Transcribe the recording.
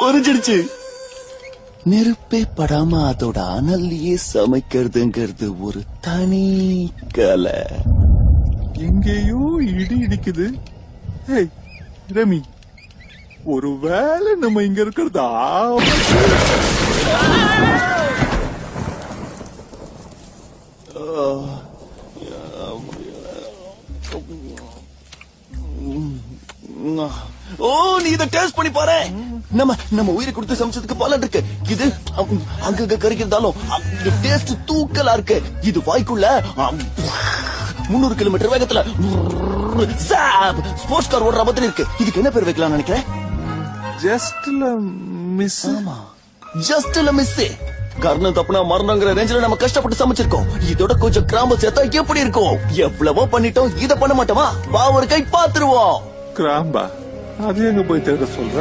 புரிஞ்சிடுச்சு. நெருப்பே படாம அதோட அனல்லையே சமைக்கிறதுங்கிறது ஒரு தனி கலை. எங்கேயோ இடி இடிக்குது. ஏய் ரமி, ஒருவேளை நம்ம இங்க இருக்கிறதா? ஓ, நீ இத டேஸ்ட் பண்ணி பாரு. நம்ம உயிரை கொடுத்து சமைச்சதுக்கு பலன் இருக்கு. இது அங்க கறிக்கிறதாலும் டேஸ்ட் தூக்கலா இருக்கு. இது வாய்க்குள்ள 300 கிலோமீட்டர் வேகத்துல ஸ்போர்ட்ஸ் கார் ஓடுற மாதிரி இருக்கு. இதுக்கு என்ன பேர் வைக்கலாம் நினைக்கிறேன்? ஜஸ்ட்ல மிஸ். ஆமா, ஜஸ்ட்ல மிஸ். காரணம் தப்புனா மரணங்கிற ரேஞ்சில நம்ம கஷ்டப்பட்டு சமைச்சிருக்கோம். இதோட கொஞ்சம் கிராம சேர்த்தா எப்படி இருக்கும்? எவ்வளவோ பண்ணிட்டோம், இத பண்ண மாட்டோமா? வா, ஒரு கை பாத்துருவோம். கிராம்பா, அது எங்க போய் தேட சொல்ற?